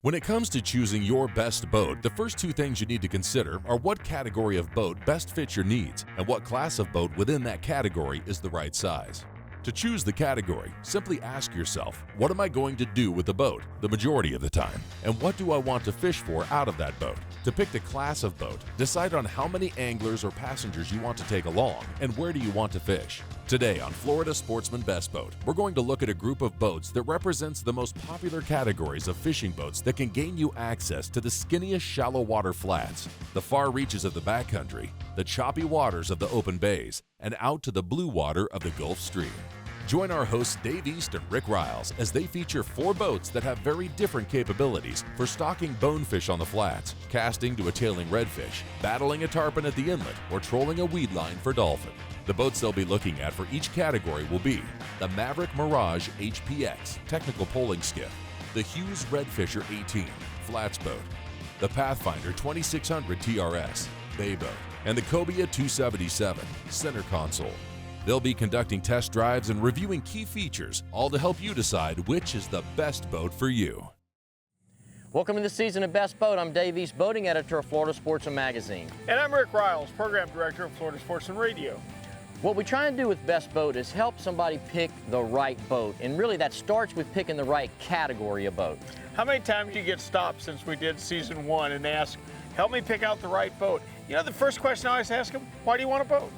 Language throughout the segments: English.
When it comes to choosing your best boat, the first two things you need to consider are what category of boat best fits your needs and what class of boat within that category is the right size. To choose the category, simply ask yourself, what am I going to do with the boat the majority of the time? And what do I want to fish for out of that boat? To pick the class of boat, decide on how many anglers or passengers you want to take along and where do you want to fish. Today on Florida Sportsman Best Boat, we're going to look at a group of boats that represents the most popular categories of fishing boats that can gain you access to the skinniest shallow water flats, the far reaches of the backcountry, the choppy waters of the open bays, and out to the blue water of the Gulf Stream. Join our hosts Dave East and Rick Riles as they feature four boats that have very different capabilities for stalking bonefish on the flats, casting to a tailing redfish, battling a tarpon at the inlet, or trolling a weed line for dolphin. The boats they'll be looking at for each category will be the Maverick Mirage HPX Technical Poling Skiff, the Hughes Redfisher 18 Flats Boat, the Pathfinder 2600 TRS Bay Boat, and the Cobia 277 Center Console. They'll be conducting test drives and reviewing key features, all to help you decide which is the best boat for you. Welcome to the season of Best Boat. I'm Dave East, boating editor of Florida Sportsman Magazine. And I'm Rick Riles, program director of Florida Sportsman Radio. What we try and do with Best Boat is help somebody pick the right boat, and really that starts with picking the right category of boat. How many times do you get stopped since we did season 1 and they ask, help me pick out the right boat? You know, the first question I always ask them, why do you want a boat?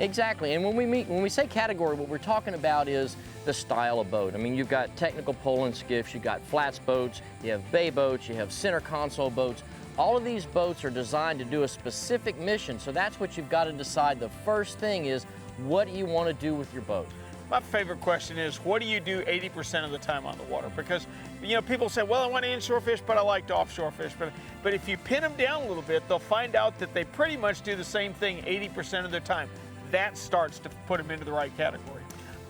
Exactly, and when we say category, what we're talking about is the style of boat. I mean, you've got technical poling skiffs, you've got flats boats, you have bay boats, you have center console boats. All of these boats are designed to do a specific mission, so that's what you've got to decide. The first thing is, what do you want to do with your boat? My favorite question is, what do you do 80% of the time on the water? Because, you know, people say, well, I want to inshore fish, but I like to offshore fish. But if you pin them down a little bit, they'll find out that they pretty much do the same thing 80% of their time. That starts to put them into the right category.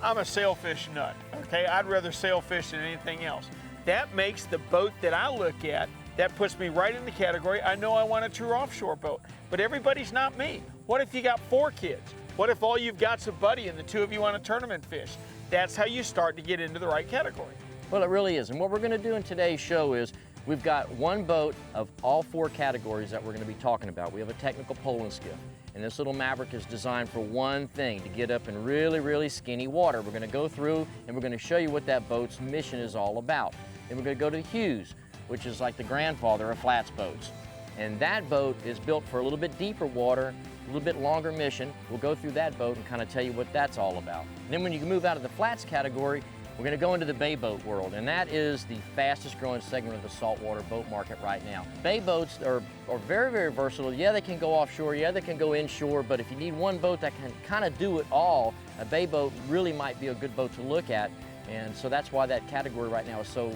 I'm a sailfish nut, okay? I'd rather sailfish than anything else. That makes the boat that I look at, that puts me right in the category. I know I want a true offshore boat, but everybody's not me. What if you got 4 kids? What if all you've got's a buddy and the 2 of you want a tournament fish? That's how you start to get into the right category. Well, it really is. And what we're going to do in today's show is we've got one boat of all 4 categories that we're going to be talking about. We have a technical poling skiff. And this little Maverick is designed for one thing, to get up in really, really skinny water. We're going to go through and we're going to show you what that boat's mission is all about. Then we're going to go to the Hughes, which is like the grandfather of flats boats. And that boat is built for a little bit deeper water, a little bit longer mission. We'll go through that boat and kind of tell you what that's all about. And then when you move out of the flats category, we're going to go into the bay boat world, and that is the fastest growing segment of the saltwater boat market right now. Bay boats are very, very versatile. Yeah, they can go offshore, yeah, they can go inshore, but if you need one boat that can kind of do it all, a bay boat really might be a good boat to look at, and so that's why that category right now is so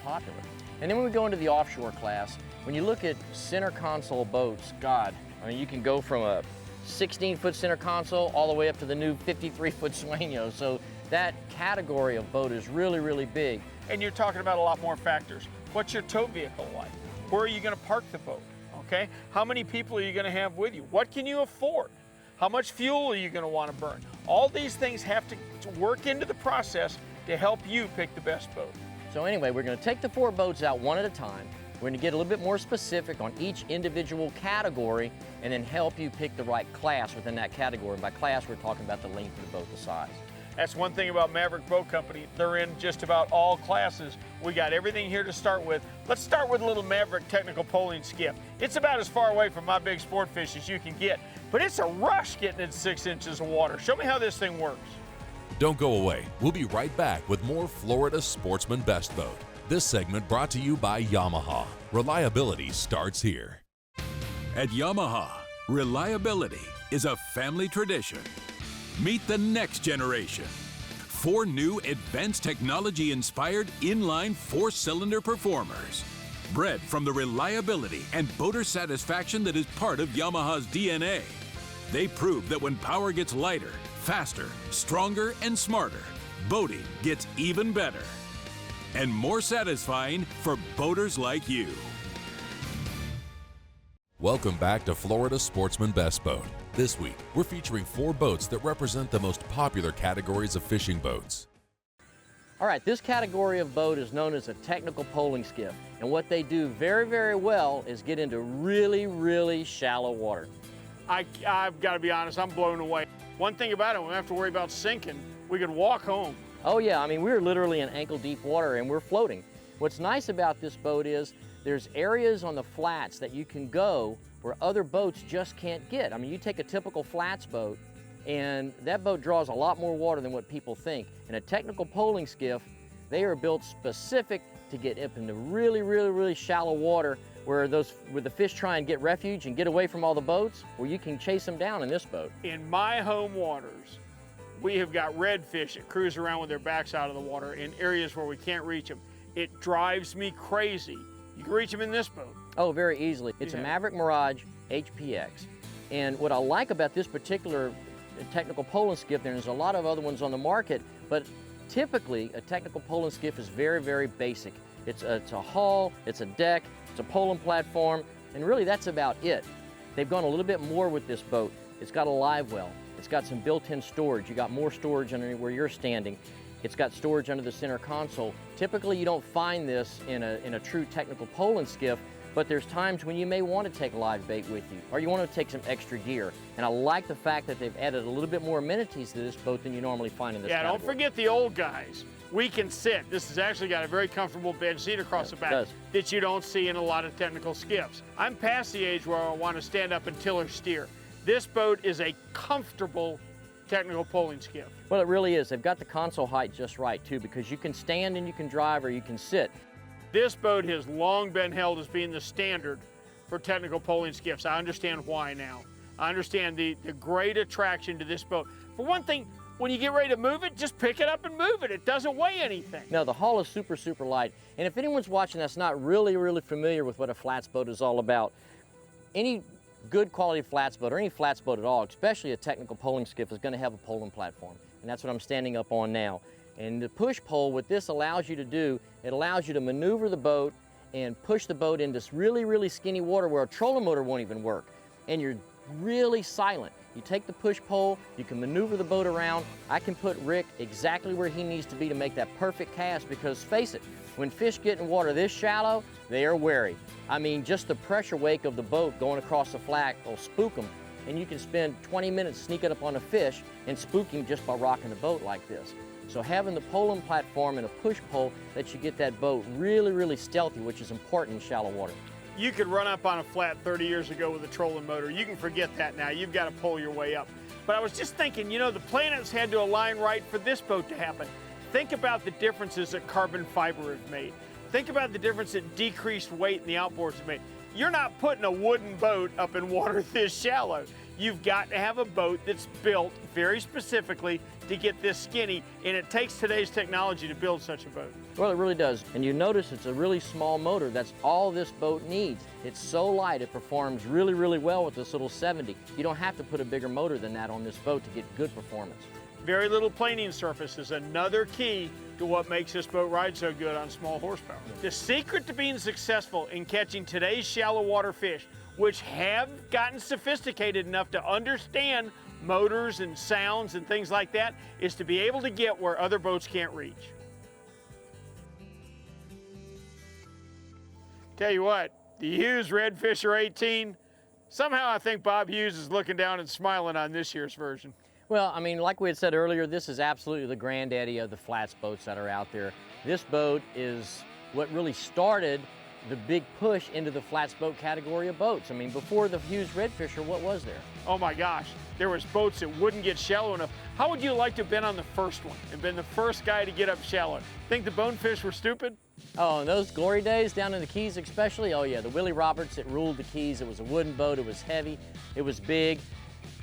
popular. And then when we go into the offshore class, when you look at center console boats, God, I mean, you can go from a 16-foot center console all the way up to the new 53-foot Sueño. So that category of boat is really, really big. And you're talking about a lot more factors. What's your tow vehicle like? Where are you going to park the boat? Okay? How many people are you going to have with you? What can you afford? How much fuel are you going to want to burn? All these things have to work into the process to help you pick the best boat. So anyway, we're going to take the 4 boats out one at a time. We're going to get a little bit more specific on each individual category and then help you pick the right class within that category. And by class, we're talking about the length of the boat, the size. That's one thing about Maverick Boat Company. They're in just about all classes. We got everything here to start with. Let's start with a little Maverick technical poling skiff. It's about as far away from my big sport fish as you can get, but it's a rush getting in 6 inches of water. Show me how this thing works. Don't go away. We'll be right back with more Florida Sportsman Best Boat. This segment brought to you by Yamaha. Reliability starts here. At Yamaha, reliability is a family tradition. Meet the next generation. 4 new advanced technology-inspired inline 4-cylinder performers. Bred from the reliability and boater satisfaction that is part of Yamaha's DNA. They prove that when power gets lighter, faster, stronger, and smarter, boating gets even better. And more satisfying for boaters like you. Welcome back to Florida Sportsman Best Boat. This week, we're featuring 4 boats that represent the most popular categories of fishing boats. All right, this category of boat is known as a technical poling skiff. And what they do very, very well is get into really, really shallow water. I've got to be honest, I'm blown away. One thing about it, we don't have to worry about sinking. We can walk home. Oh yeah, I mean, we're literally in ankle-deep water and we're floating. What's nice about this boat is there's areas on the flats that you can go where other boats just can't get. I mean, you take a typical flats boat, and that boat draws a lot more water than what people think. In a technical poling skiff, they are built specific to get up into really, really, really shallow water where the fish try and get refuge and get away from all the boats, where you can chase them down in this boat. In my home waters, we have got redfish that cruise around with their backs out of the water in areas where we can't reach them. It drives me crazy. You can reach them in this boat. Oh, very easily. It's a Maverick Mirage HPX. And what I like about this particular technical poling skiff, there's a lot of other ones on the market, but typically a technical poling skiff is very, very basic. It's a hull, it's a deck, it's a poling platform, and really that's about it. They've gone a little bit more with this boat. It's got a live well. It's got some built-in storage. You got more storage under where you're standing. It's got storage under the center console. Typically you don't find this in a true technical poling skiff, but there's times when you may want to take live bait with you, or you want to take some extra gear. And I like the fact that they've added a little bit more amenities to this boat than you normally find in this category. Don't forget the old guys. We can sit. This has actually got a very comfortable bench seat across the back that you don't see in a lot of technical skiffs. I'm past the age where I want to stand up and tiller steer. This boat is a comfortable technical poling skiff. Well, it really is. They've got the console height just right too, because you can stand and you can drive, or you can sit. This boat has long been held as being the standard for technical poling skiffs. I understand why now. I understand the great attraction to this boat. For one thing, when you get ready to move it, just pick it up and move it. It doesn't weigh anything. No, the hull is super, super light. And if anyone's watching that's not really, really familiar with what a flats boat is all about, any good quality flats boat, or any flats boat at all, especially a technical poling skiff, is going to have a poling platform. And that's what I'm standing up on now. And the push pole, what this allows you to do, it allows you to maneuver the boat and push the boat into really, really skinny water where a trolling motor won't even work. And you're really silent. You take the push pole, you can maneuver the boat around. I can put Rick exactly where he needs to be to make that perfect cast, because face it, when fish get in water this shallow, they are wary. I mean, just the pressure wake of the boat going across the flat will spook them. And you can spend 20 minutes sneaking up on a fish and spook him just by rocking the boat like this. So having the poling platform and a push pole lets you get that boat really, really stealthy, which is important in shallow water. You could run up on a flat 30 years ago with a trolling motor. You can forget that now. You've got to pull your way up. But I was just thinking, you know, the planets had to align right for this boat to happen. Think about the differences that carbon fiber have made. Think about the difference that decreased weight in the outboards have made. You're not putting a wooden boat up in water this shallow. You've got to have a boat that's built very specifically to get this skinny, and it takes today's technology to build such a boat. Well, it really does. And you notice it's a really small motor. That's all this boat needs. It's so light, it performs really, really well with this little 70. You don't have to put a bigger motor than that on this boat to get good performance. Very little planing surface is another key to what makes this boat ride so good on small horsepower. The secret to being successful in catching today's shallow water fish, which have gotten sophisticated enough to understand motors and sounds and things like that, is to be able to get where other boats can't reach. Tell you what, the Hughes Redfisher 18, somehow I think Bob Hughes is looking down and smiling on this year's version. Well, I mean, like we had said earlier, this is absolutely the granddaddy of the flats boats that are out there. This boat is what really started the big push into the flats boat category of boats. I mean, before the Hughes Redfisher, what was there? Oh my gosh, there was boats that wouldn't get shallow enough. How would you like to have been on the first one and been the first guy to get up shallow? Think the bonefish were stupid? Oh, in those glory days down in the Keys especially, oh yeah, the Willie Roberts, it ruled the Keys. It was a wooden boat, it was heavy, it was big.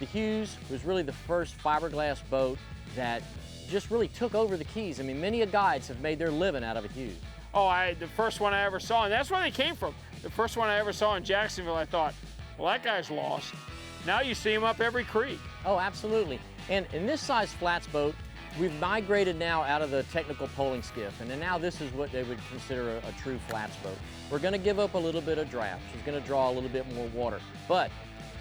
The Hughes was really the first fiberglass boat that just really took over the Keys. I mean, many guides have made their living out of a Hughes. Oh, the first one I ever saw, and that's where they came from. The first one I ever saw in Jacksonville, I thought, well, that guy's lost. Now you see him up every creek. Oh, absolutely. And in this size flats boat, we've migrated now out of the technical poling skiff, and then now this is what they would consider a true flats boat. We're going to give up a little bit of draft. She's going to draw a little bit more water. But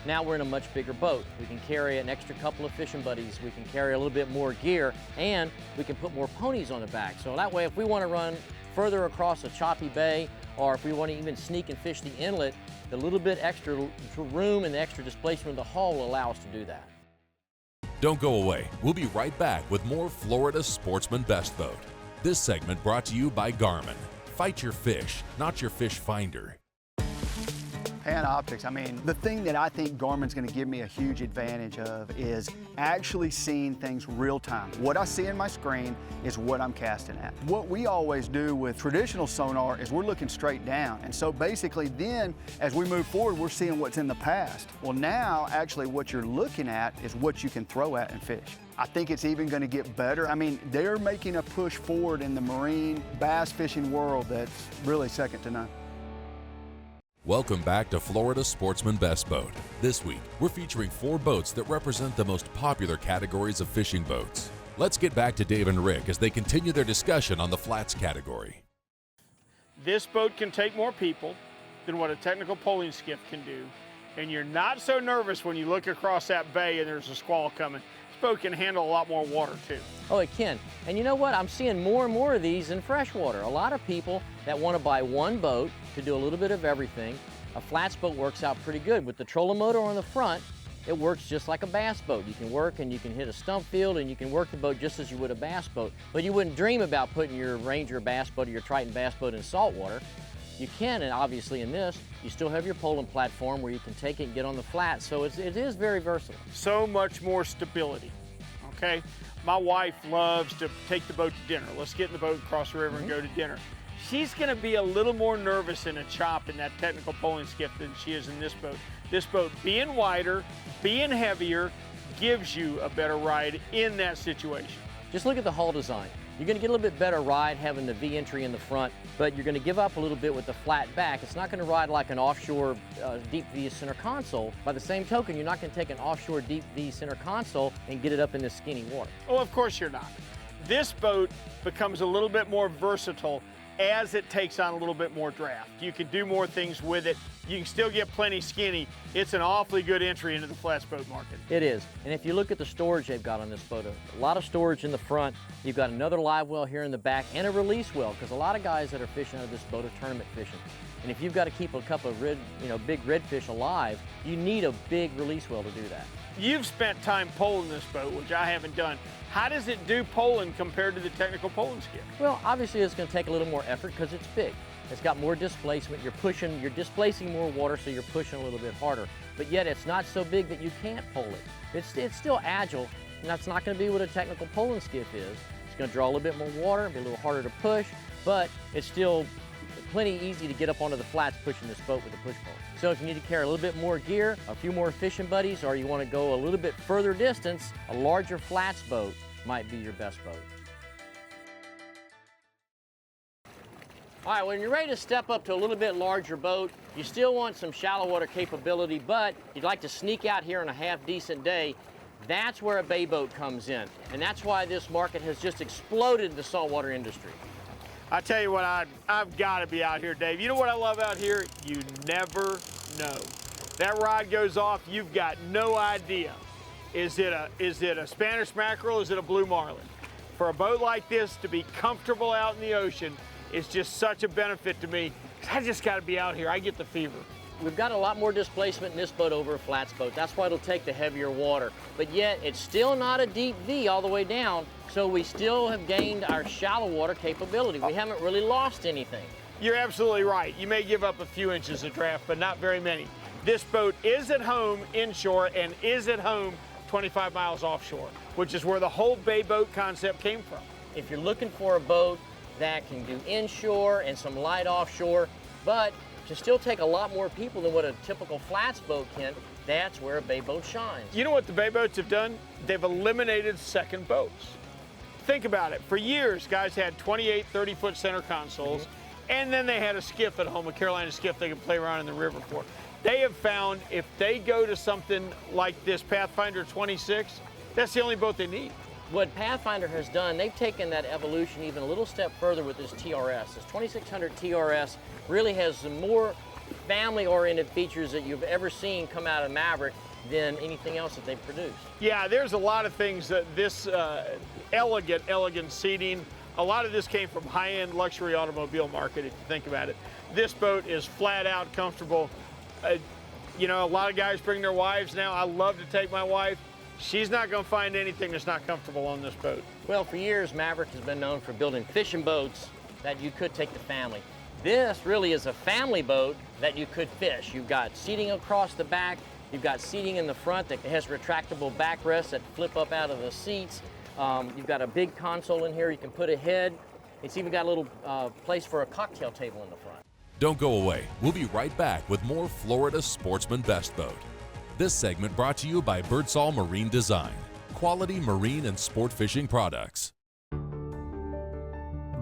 Now we're in a much bigger boat. We can carry an extra couple of fishing buddies, we can carry a little bit more gear, and we can put more ponies on the back. So that way, if we want to run further across a choppy bay, or if we want to even sneak and fish the inlet, the little bit extra room and the extra displacement of the hull will allow us to do that. Don't go away. We'll be right back with more Florida Sportsman Best Boat. This segment brought to you by Garmin. Fight your fish, not your fish finder. Optics. I mean, the thing that I think Garmin's going to give me a huge advantage of is actually seeing things real time. What I see in my screen is what I'm casting at. What we always do with traditional sonar is we're looking straight down. And so basically then, as we move forward, we're seeing what's in the past. Well, now actually what you're looking at is what you can throw at and fish. I think it's even going to get better. I mean, they're making a push forward in the marine bass fishing world that's really second to none. Welcome back to Florida Sportsman Best Boat. This week, we're featuring 4 boats that represent the most popular categories of fishing boats. Let's get back to Dave and Rick as they continue their discussion on the flats category. This boat can take more people than what a technical poling skiff can do, and you're not so nervous when you look across that bay and there's a squall coming. This boat can handle a lot more water too. Oh, it can. And you know what? I'm seeing more and more of these in freshwater. A lot of people that want to buy one boat to do a little bit of everything. A flats boat works out pretty good. With the trolling motor on the front, it works just like a bass boat. You can work and you can hit a stump field and you can work the boat just as you would a bass boat. But you wouldn't dream about putting your Ranger bass boat or your Triton bass boat in saltwater. You can, and obviously in this, you still have your poling platform where you can take it and get on the flat, so it is very versatile. So much more stability, okay? My wife loves to take the boat to dinner. Let's get in the boat, cross the river, and go to dinner. She's gonna be a little more nervous in a chop in that technical poling skiff than she is in this boat. This boat, being wider, being heavier, gives you a better ride in that situation. Just look at the hull design. You're going to get a little bit better ride having the V entry in the front, but you're going to give up a little bit with the flat back. It's not going to ride like an offshore deep V center console. By the same token, you're not going to take an offshore deep V center console and get it up in this skinny water. Oh, of course you're not. This boat becomes a little bit more versatile as it takes on a little bit more draft. You can do more things with it. You can still get plenty skinny. It's an awfully good entry into the flats boat market. It is. And if you look at the storage they've got on this boat, a lot of storage in the front. You've got another live well here in the back and a release well, because a lot of guys that are fishing out of this boat are tournament fishing. And if you've got to keep a couple of big redfish alive, you need a big release well to do that. You've spent time poling this boat, which I haven't done. How does it do poling compared to the technical poling skiff? Well, obviously it's going to take a little more effort because it's big. It's got more displacement. You're displacing more water, so you're pushing a little bit harder. But yet it's not so big that you can't pole it. It's still agile, and that's not going to be what a technical poling skiff is. It's going to draw a little bit more water, be a little harder to push, but it's still plenty easy to get up onto the flats pushing this boat with a push pole. So if you need to carry a little bit more gear, a few more fishing buddies, or you want to go a little bit further distance, a larger flats boat might be your best boat. All right, when you're ready to step up to a little bit larger boat, you still want some shallow water capability, but you'd like to sneak out here on a half decent day. That's where a bay boat comes in. And that's why this market has just exploded in the saltwater industry. I tell you what, I've got to be out here, Dave. You know what I love out here? You never know. That rod goes off, you've got no idea. Is it a Spanish mackerel? Is it a blue marlin? For a boat like this to be comfortable out in the ocean is just such a benefit to me. I just got to be out here. I get the fever. We've got a lot more displacement in this boat over a flats boat. That's why it'll take the heavier water. But yet, it's still not a deep V all the way down, so we still have gained our shallow water capability. We haven't really lost anything. You're absolutely right. You may give up a few inches of draft, but not very many. This boat is at home inshore and is at home 25 miles offshore, which is where the whole bay boat concept came from. If you're looking for a boat that can do inshore and some light offshore, but to still take a lot more people than what a typical flats boat can, that's where a bay boat shines. You know what the bay boats have done? They've eliminated second boats. Think about it. For years, guys had 28, 30-foot center consoles, and then they had a skiff at home, a Carolina skiff they could play around in the river for. They have found if they go to something like this Pathfinder 26, that's the only boat they need. What Pathfinder has done, they've taken that evolution even a little step further with this TRS. This 2600 TRS really has some more family-oriented features that you've ever seen come out of Maverick than anything else that they've produced. Yeah, there's a lot of things that this elegant seating, a lot of this came from high-end luxury automobile market, if you think about it. This boat is flat out comfortable. You know, a lot of guys bring their wives now. I love to take my wife. She's not going to find anything that's not comfortable on this boat. Well, for years, Maverick has been known for building fishing boats that you could take the family. This really is a family boat that you could fish. You've got seating across the back. You've got seating in the front that has retractable backrests that flip up out of the seats. You've got a big console in here you can put a head. It's even got a little place for a cocktail table in the front. Don't go away. We'll be right back with more Florida Sportsman Best Boat. This segment brought to you by Birdsall Marine Design, quality marine and sport fishing products.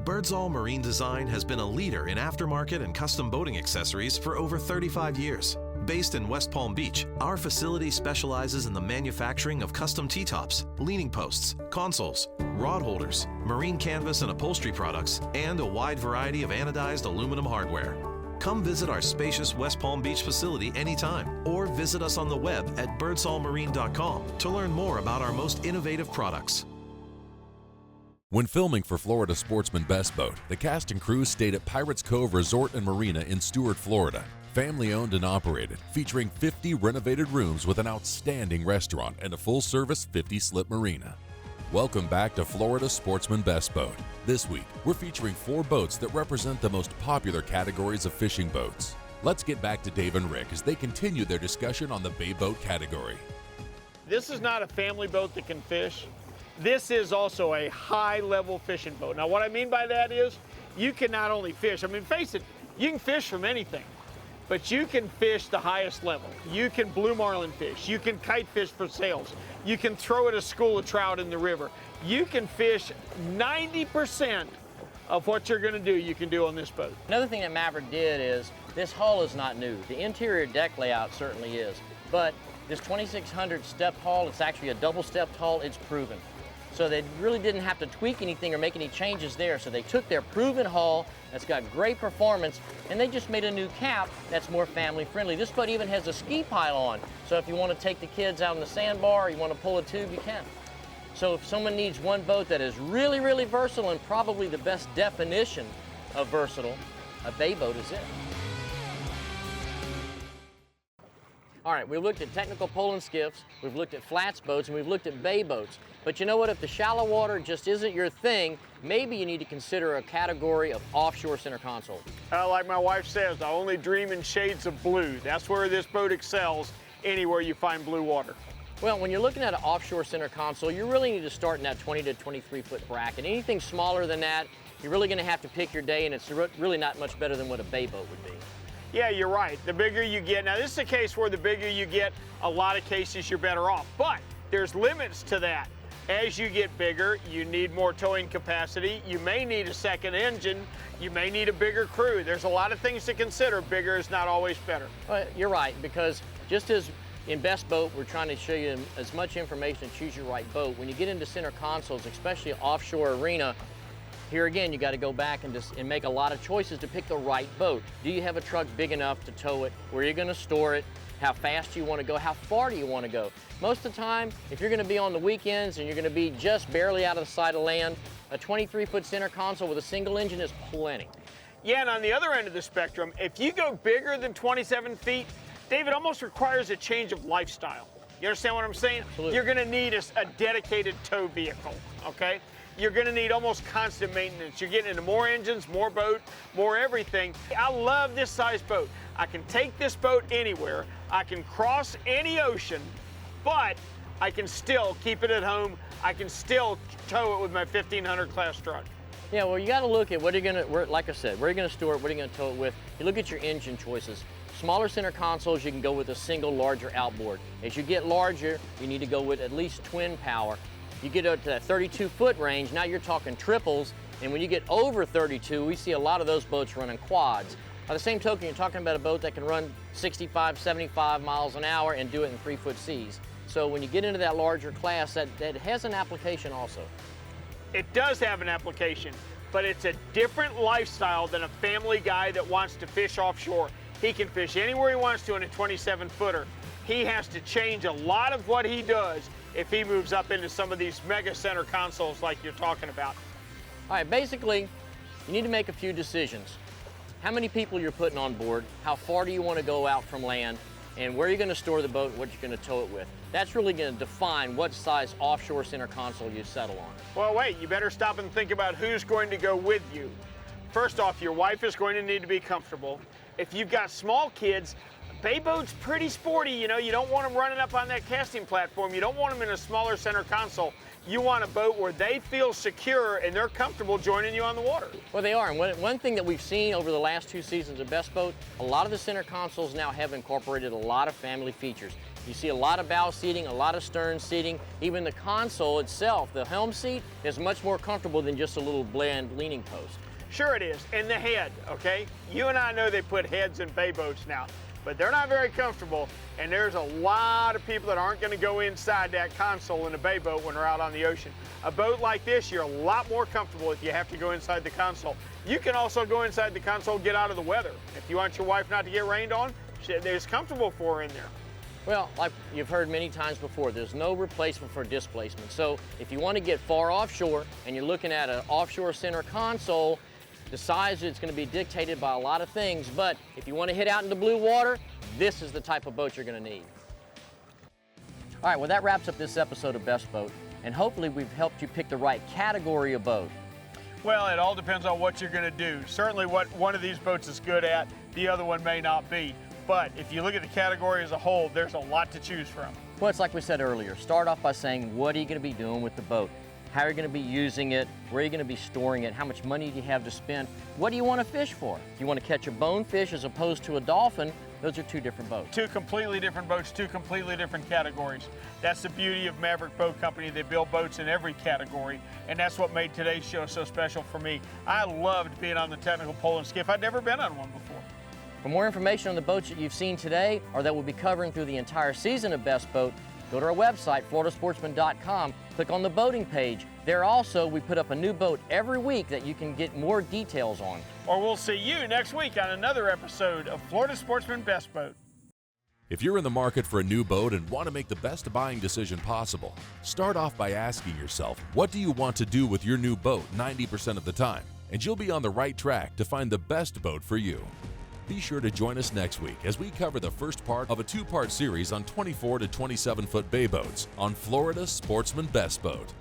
Birdsall Marine Design has been a leader in aftermarket and custom boating accessories for over 35 years. Based in West Palm Beach, our facility specializes in the manufacturing of custom T-tops, leaning posts, consoles, rod holders, marine canvas and upholstery products, and a wide variety of anodized aluminum hardware. Come visit our spacious West Palm Beach facility anytime, or visit us on the web at birdsallmarine.com to learn more about our most innovative products. When filming for Florida Sportsman Best Boat, the cast and crew stayed at Pirates Cove Resort and Marina in Stuart, Florida. Family owned and operated, featuring 50 renovated rooms with an outstanding restaurant and a full-service 50-slip marina. Welcome back to Florida Sportsman Best Boat. This week, we're featuring 4 boats that represent the most popular categories of fishing boats. Let's get back to Dave and Rick as they continue their discussion on the bay boat category. This is not a family boat that can fish. This is also a high-level fishing boat. Now, what I mean by that is you can not only fish, I mean, face it, you can fish from anything. But you can fish the highest level. You can blue marlin fish. You can kite fish for sails. You can throw at a school of trout in the river. You can fish 90% of what you're going to do, you can do on this boat. Another thing that Maverick did is this hull is not new. The interior deck layout certainly is. But this 2600 step hull, it's actually a double stepped hull. It's proven. So they really didn't have to tweak anything or make any changes there. So they took their proven hull that's got great performance and they just made a new cap that's more family friendly. This boat even has a ski pile on. So if you want to take the kids out on the sandbar or you want to pull a tube, you can. So if someone needs one boat that is really, really versatile and probably the best definition of versatile, a bay boat is it. All right, we've looked at technical pulling skiffs, we've looked at flats boats, and we've looked at bay boats. But you know what, if the shallow water just isn't your thing, maybe you need to consider a category of offshore center console. Like my wife says, I only dream in shades of blue. That's where this boat excels, anywhere you find blue water. Well, when you're looking at an offshore center console, you really need to start in that 20 to 23 foot bracket. Anything smaller than that, you're really gonna have to pick your day, and it's really not much better than what a bay boat would be. Yeah, you're right. The bigger you get, now this is a case where the bigger you get, a lot of cases you're better off, but there's limits to that. As you get bigger, you need more towing capacity. You may need a second engine. You may need a bigger crew. There's a lot of things to consider. Bigger is not always better. Well, you're right, because just as in Best Boat, we're trying to show you as much information to choose your right boat. When you get into center consoles, especially offshore arena, here again, you got to go back and make a lot of choices to pick the right boat. Do you have a truck big enough to tow it? Where are you going to store it? How fast do you want to go? How far do you want to go? Most of the time, if you're going to be on the weekends and you're going to be just barely out of the sight of land, a 23-foot center console with a single engine is plenty. Yeah, and on the other end of the spectrum, if you go bigger than 27 feet, Dave, it almost requires a change of lifestyle. You understand what I'm saying? Absolutely. You're going to need a dedicated tow vehicle, okay? You're going to need almost constant maintenance. You're getting into more engines, more boat, more everything. I love this size boat. I can take this boat anywhere. I can cross any ocean, but I can still keep it at home. I can still tow it with my 1500 class truck. Yeah, well, you got to look at what are you going to, like I said, where are you going to store it, what are you going to tow it with. You look at your engine choices. Smaller center consoles, you can go with a single larger outboard. As you get larger, you need to go with at least twin power. You get up to that 32-foot range, now you're talking triples, and when you get over 32, we see a lot of those boats running quads. By the same token, you're talking about a boat that can run 65, 75 miles an hour and do it in 3-foot seas. So when you get into that larger class, that has an application also. It does have an application, but it's a different lifestyle than a family guy that wants to fish offshore. He can fish anywhere he wants to in a 27-footer. He has to change a lot of what he does if he moves up into some of these mega center consoles like you're talking about. All right, basically, you need to make a few decisions. How many people you're putting on board, how far do you want to go out from land, and where you're going to store the boat, what you're going to tow it with. That's really going to define what size offshore center console you settle on. Well, wait, you better stop and think about who's going to go with you. First off, your wife is going to need to be comfortable. If you've got small kids, bay boat's pretty sporty, you know. You don't want them running up on that casting platform. You don't want them in a smaller center console. You want a boat where they feel secure and they're comfortable joining you on the water. Well, they are. And one thing that we've seen over the last 2 seasons of Best Boat, a lot of the center consoles now have incorporated a lot of family features. You see a lot of bow seating, a lot of stern seating. Even the console itself, the helm seat, is much more comfortable than just a little bland leaning post. Sure it is. And the head, okay? You and I know they put heads in bay boats now, but they're not very comfortable, and there's a lot of people that aren't going to go inside that console in a bay boat when they're out on the ocean. A boat like this, you're a lot more comfortable if you have to go inside the console. You can also go inside the console, get out of the weather. If you want your wife not to get rained on, it's comfortable for her in there. Well, like you've heard many times before, there's no replacement for displacement. So if you want to get far offshore and you're looking at an offshore center console, the size is going to be dictated by a lot of things, but if you want to hit out into blue water, this is the type of boat you're going to need. All right, well, that wraps up this episode of Best Boat, and hopefully we've helped you pick the right category of boat. Well, it all depends on what you're going to do. Certainly what one of these boats is good at, the other one may not be. But if you look at the category as a whole, there's a lot to choose from. Well, it's like we said earlier, start off by saying, what are you going to be doing with the boat? How are you going to be using it? Where are you going to be storing it? How much money do you have to spend? What do you want to fish for? If you want to catch a bonefish as opposed to a dolphin, those are 2 different boats. 2 completely different boats, 2 completely different categories. That's the beauty of Maverick Boat Company. They build boats in every category, and that's what made today's show so special for me. I loved being on the technical pole and skiff. I'd never been on one before. For more information on the boats that you've seen today or that we'll be covering through the entire season of Best Boat, go to our website, floridasportsman.com, click on the boating page. There also, we put up a new boat every week that you can get more details on. Or we'll see you next week on another episode of Florida Sportsman Best Boat. If you're in the market for a new boat and want to make the best buying decision possible, start off by asking yourself, what do you want to do with your new boat 90% of the time? And you'll be on the right track to find the best boat for you. Be sure to join us next week as we cover the first part of a 2-part series on 24 to 27-foot bay boats on Florida Sportsman Best Boat.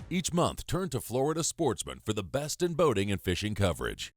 Each month, turn to Florida Sportsman for the best in boating and fishing coverage.